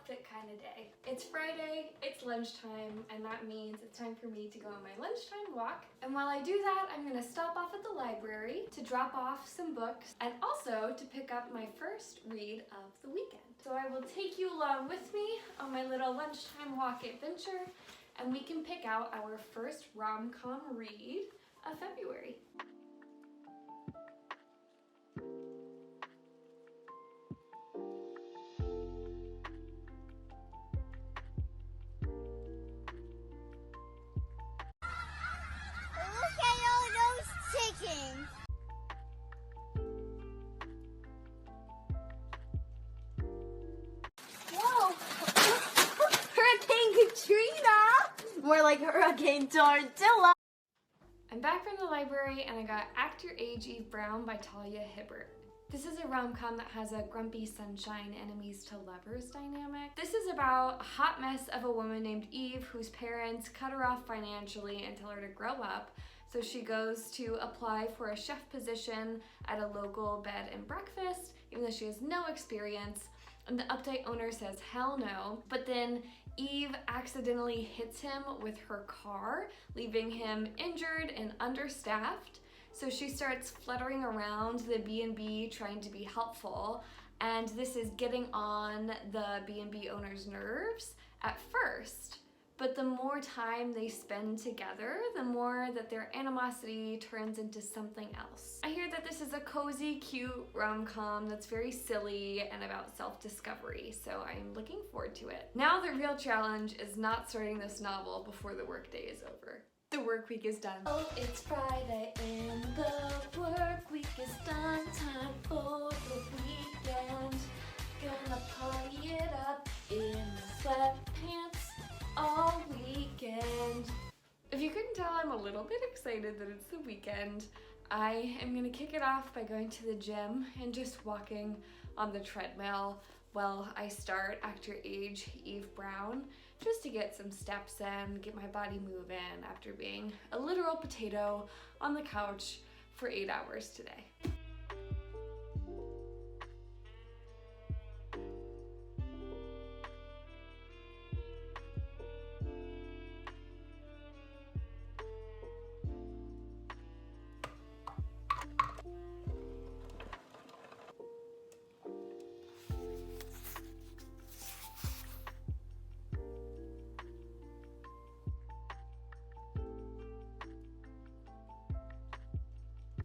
walked it kind of day. It's Friday, it's lunchtime, and that means it's time for me to go on my lunchtime walk. And while I do that, I'm gonna stop off at the library to drop off some books and also to pick up my first read of the weekend. So I will take you along with me on my little lunchtime walk adventure, and we can pick out our first rom-com read of February. Look at all those chickens. Whoa! Hurricane Katrina! More like Hurricane Tortilla. I'm back from the library and I got Act Your Age, Eve Brown by Talia Hibbert. This is a rom-com that has a grumpy sunshine enemies to lovers dynamic. This is about a hot mess of a woman named Eve whose parents cut her off financially and tell her to grow up. So she goes to apply for a chef position at a local bed and breakfast, even though she has no experience. And the uptight owner says hell no, but then Eve accidentally hits him with her car, leaving him injured and understaffed. So she starts fluttering around the B&B trying to be helpful, and this is getting on the B&B owner's nerves at first. But the more time they spend together, the more that their animosity turns into something else. I hear that this is a cozy, cute rom-com that's very silly and about self-discovery, so I'm looking forward to it. Now the real challenge is not starting this novel before the workday is over. The work week is done. Oh, it's Friday and the work week is done. Time for the weekend. Gonna party it up in sweatpants all weekend. If you couldn't tell, I'm a little bit excited that it's the weekend. I am gonna kick it off by going to the gym and just walking on the treadmill while I start Act Your Age, Eve Brown, just to get some steps in, get my body moving after being a literal potato on the couch for 8 hours today.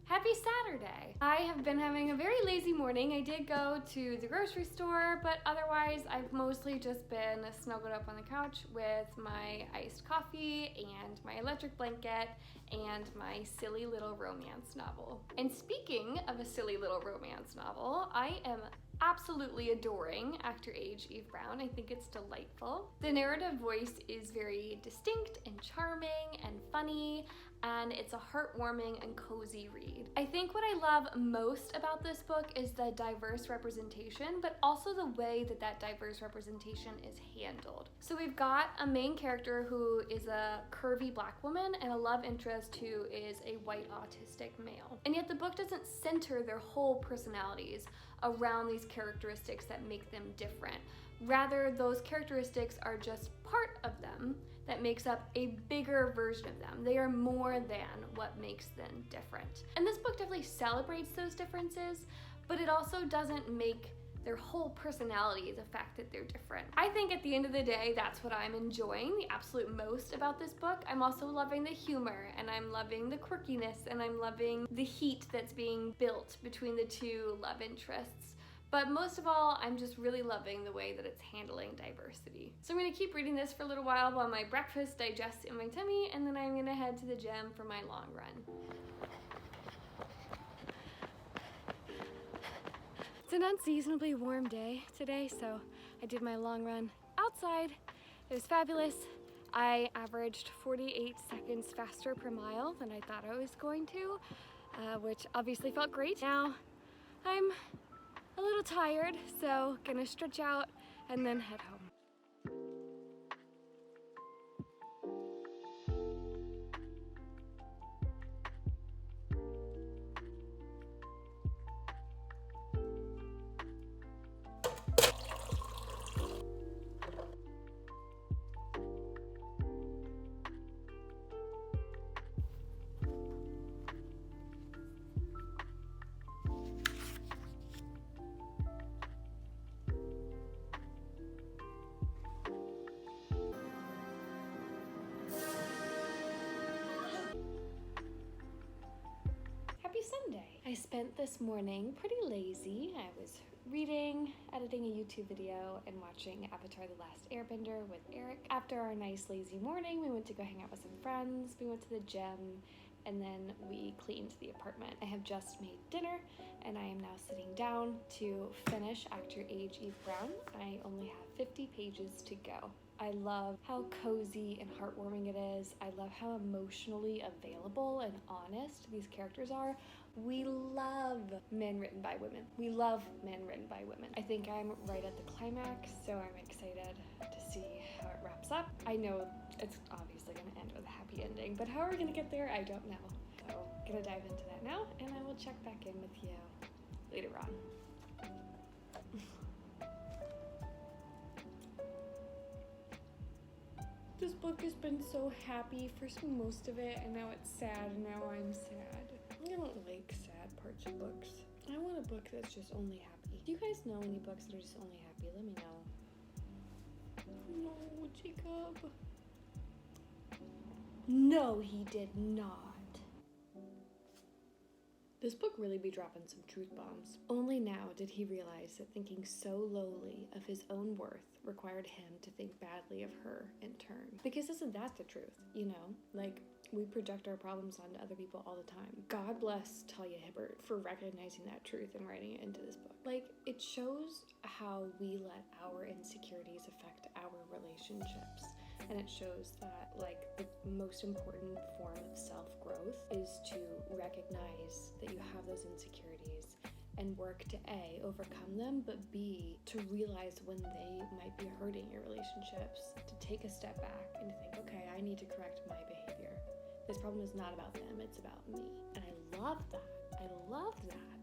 Happy Saturday! I have been having a very lazy morning. I did go to the grocery store, but otherwise I've mostly just been snuggled up on the couch with my iced coffee and my electric blanket and my silly little romance novel. And speaking of a silly little romance novel, I am absolutely adoring Act Your Age, Eve Brown. I think it's delightful. The narrative voice is very distinct and charming and funny, and it's a heartwarming and cozy read. I think what I love most about this book is the diverse representation, but also the way that that diverse representation is handled. So we've got a main character who is a curvy black woman and a love interest who is a white autistic male. And yet the book doesn't center their whole personalities around these characteristics that make them different. Rather, those characteristics are just part of them that makes up a bigger version of them. They are more than what makes them different. And this book definitely celebrates those differences, but it also doesn't make their whole personality the fact that they're different. I think at the end of the day, that's what I'm enjoying the absolute most about this book. I'm also loving the humor, and I'm loving the quirkiness, and I'm loving the heat that's being built between the two love interests. But most of all, I'm just really loving the way that it's handling diversity. So I'm gonna keep reading this for a little while my breakfast digests in my tummy, and then I'm gonna head to the gym for my long run. It's an unseasonably warm day today, so I did my long run outside. It was fabulous. I averaged 48 seconds faster per mile than I thought I was going to, which obviously felt great. Now I'm a little tired, so gonna stretch out and then head home. I spent this morning pretty lazy. I was reading, editing a YouTube video, and watching Avatar: The Last Airbender with Eric. After our nice lazy morning, we went to go hang out with some friends, we went to the gym, and then we cleaned the apartment. I have just made dinner, and I am now sitting down to finish Act Your Age, Eve Brown. I only have 50 pages to go. I love how cozy and heartwarming it is. I love how emotionally available and honest these characters are. We love men written by women. We love men written by women. I think I'm right at the climax, so I'm excited to see how it wraps up. I know it's obviously gonna end with a happy ending, but how are we gonna get there? I don't know. So gonna dive into that now, and I will check back in with you later on. This book has been so happy for most of it, and now it's sad, and now I'm sad. I don't like sad parts of books. I want a book that's just only happy. Do you guys know any books that are just only happy? Let me know. No, Jacob. No, he did not. This book really be dropping some truth bombs. Only now did he realize that thinking so lowly of his own worth required him to think badly of her in turn. Because isn't that the truth, you know? Like, we project our problems onto other people all the time. God bless Talia Hibbert for recognizing that truth and writing it into this book. Like, it shows how we let our insecurities affect our relationships. And it shows that, like, the most important form of self-growth is to recognize that you have those insecurities and work to A, overcome them, but B, to realize when they might be hurting your relationships, to take a step back and to think, okay, I need to correct my behavior. This problem is not about them, it's about me. And I love that. I love that.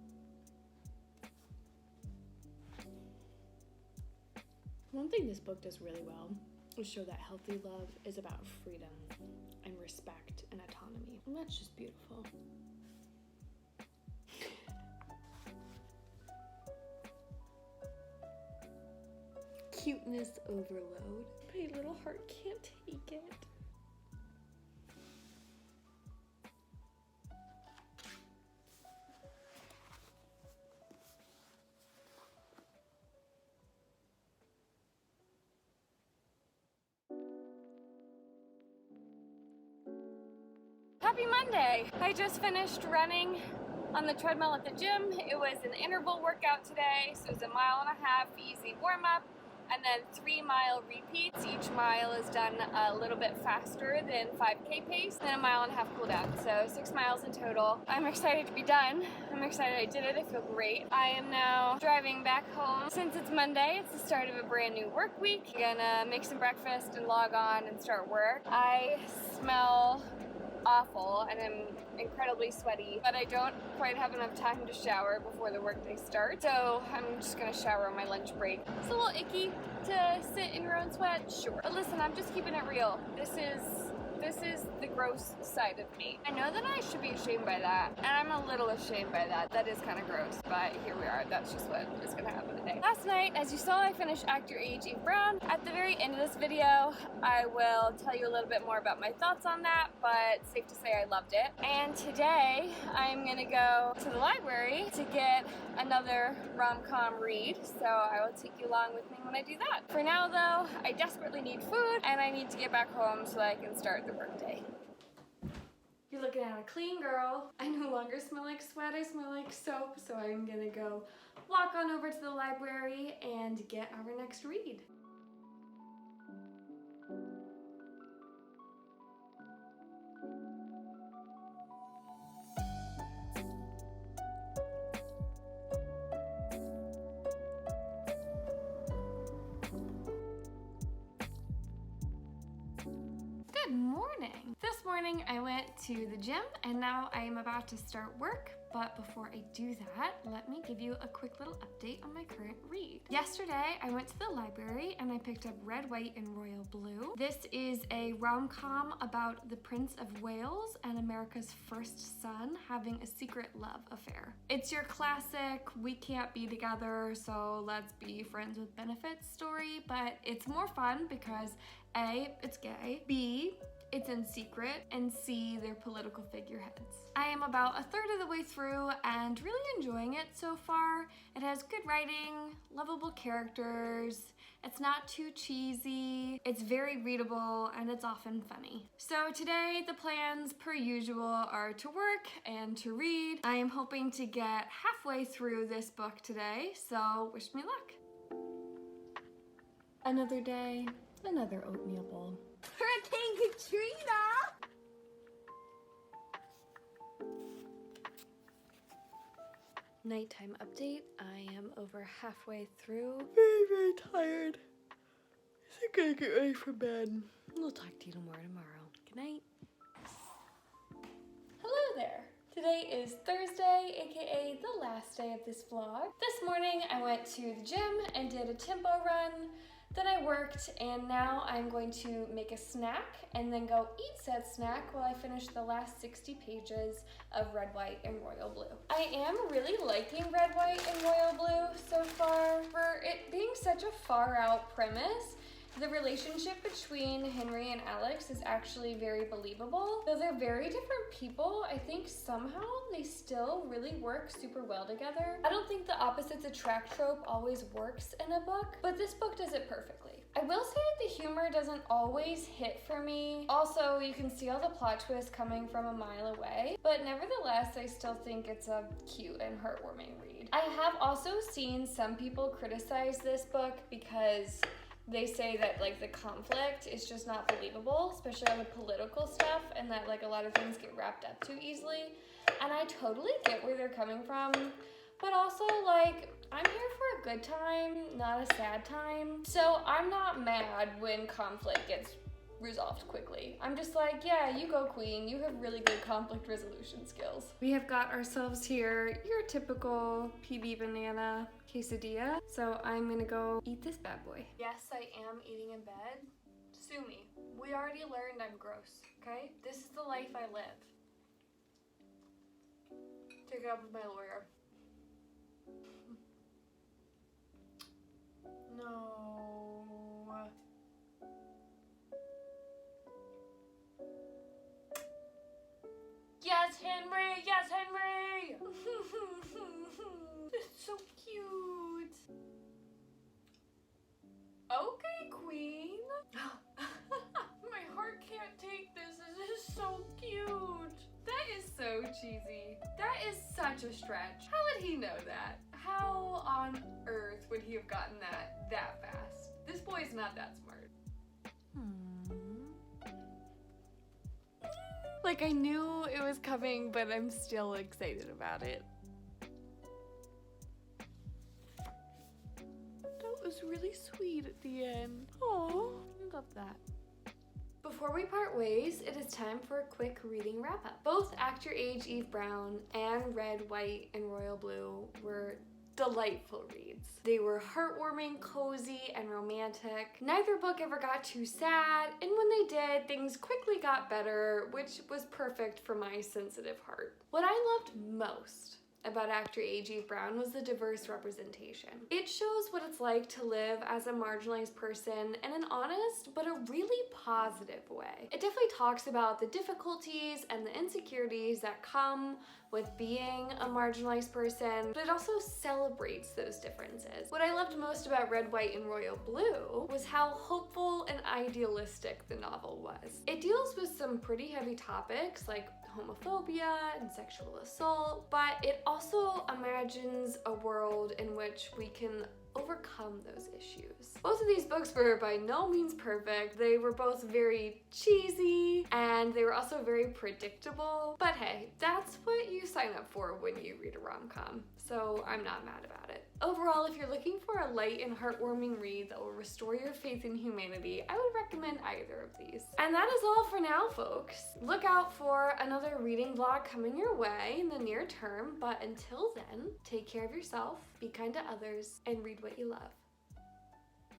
One thing this book does really well is show that healthy love is about freedom and respect and autonomy. And that's just beautiful. Cuteness overload. My little heart can't take it. Happy Monday! I just finished running on the treadmill at the gym. It was an interval workout today, so it was 1.5 miles easy warm-up, and then 3-mile repeats. Each mile is done a little bit faster than 5K pace, then 1.5 miles cool down. So 6 miles in total. I'm excited to be done. I'm excited I did it. I feel great. I am now driving back home. Since it's Monday, it's the start of a brand new work week. I'm gonna make some breakfast and log on and start work. I smell awful and I'm incredibly sweaty, but I don't quite have enough time to shower before the workday starts, so I'm just gonna shower on my lunch break. It's a little icky to sit in your own sweat, sure, but listen, I'm just keeping it real. This is the gross side of me. I know that I should be ashamed by that, and I'm a little ashamed by that. That is kind of gross, but here we are. That's just what is gonna happen today. Last night, as you saw, I finished Act Your Age, Eve Brown. At the very end of this video, I will tell you a little bit more about my thoughts on that, but safe to say I loved it. And today, I'm gonna go to the library to get another rom-com read, so I will take you along with me when I do that. For now, though, I desperately need food, and I need to get back home so I can start the workday. You're looking at a clean girl. I no longer smell like sweat, I smell like soap, so I'm gonna go walk on over to the library and get our next read. Good morning! This morning I went to the gym and now I am about to start work, but before I do that, let me give you a quick little update on my current read. Yesterday I went to the library and I picked up Red, White, and Royal Blue. This is a rom-com about the Prince of Wales and America's first son having a secret love affair. It's your classic, we can't be together, so let's be friends with benefits story, but it's more fun because A, it's gay, B, it's in secret and see their political figureheads. I am about a third of the way through and really enjoying it so far. It has good writing, lovable characters, it's not too cheesy, it's very readable, and it's often funny. So today the plans per usual are to work and to read. I am hoping to get halfway through this book today, so wish me luck. Another day, another oatmeal bowl. Hurricane Katrina! Nighttime update. I am over halfway through. Very tired. I think I get ready for bed. We'll talk to you tomorrow. Good night. Hello there. Today is Thursday, aka the last day of this vlog. This morning I went to the gym and did a tempo run. Then I worked, and now I'm going to make a snack and then go eat said snack while I finish the last 60 pages of Red, White, and Royal Blue. I am really liking Red, White, and Royal Blue so far. For it being such a far out premise, the relationship between Henry and Alex is actually very believable. Though they're very different people, I think somehow they still really work super well together. I don't think the opposites attract trope always works in a book, but this book does it perfectly. I will say that the humor doesn't always hit for me. Also, you can see all the plot twists coming from a mile away, but nevertheless, I still think it's a cute and heartwarming read. I have also seen some people criticize this book because they say that like the conflict is just not believable, especially on the political stuff, and that like a lot of things get wrapped up too easily. And I totally get where they're coming from, but also like I'm here for a good time, not a sad time. So I'm not mad when conflict gets resolved quickly. I'm just like, yeah, you go queen, you have really good conflict resolution skills. We have got ourselves here your typical PB banana quesadilla. So I'm gonna go eat this bad boy. Yes, I am eating in bed. Sue me. We already learned I'm gross, okay? This is the life I live. Take it up with my lawyer. No. Yes, Henry! Yes, Henry! It's so cute. Okay, queen. My heart can't take this. This is so cute. That is so cheesy. That is such a stretch. How would he know that? How on earth would he have gotten that fast? This boy's not that smart. Like, I knew it was coming, but I'm still excited about it. That was really sweet at the end. Oh, I love that. Before we part ways, it is time for a quick reading wrap-up. Both Act Your Age Eve Brown and Red, White, and Royal Blue were delightful reads. They were heartwarming, cozy, and romantic. Neither book ever got too sad, and when they did, things quickly got better, which was perfect for my sensitive heart. What I loved most about Act Your Age Eve Brown was the diverse representation. It shows what it's like to live as a marginalized person in an honest but a really positive way. It definitely talks about the difficulties and the insecurities that come with being a marginalized person, but it also celebrates those differences. What I loved most about Red, White, and Royal Blue was how hopeful and idealistic the novel was. It deals with some pretty heavy topics like homophobia and sexual assault, but it also imagines a world in which we can overcome those issues. Both of these books were by no means perfect. They were both very cheesy and they were also very predictable. But hey, that's what you sign up for when you read a rom-com, so I'm not mad about it. Overall, if you're looking for a light and heartwarming read that will restore your faith in humanity, I would recommend either of these. And that is all for now, folks. Look out for another reading vlog coming your way in the near term, but until then, take care of yourself, be kind to others, and read what you love.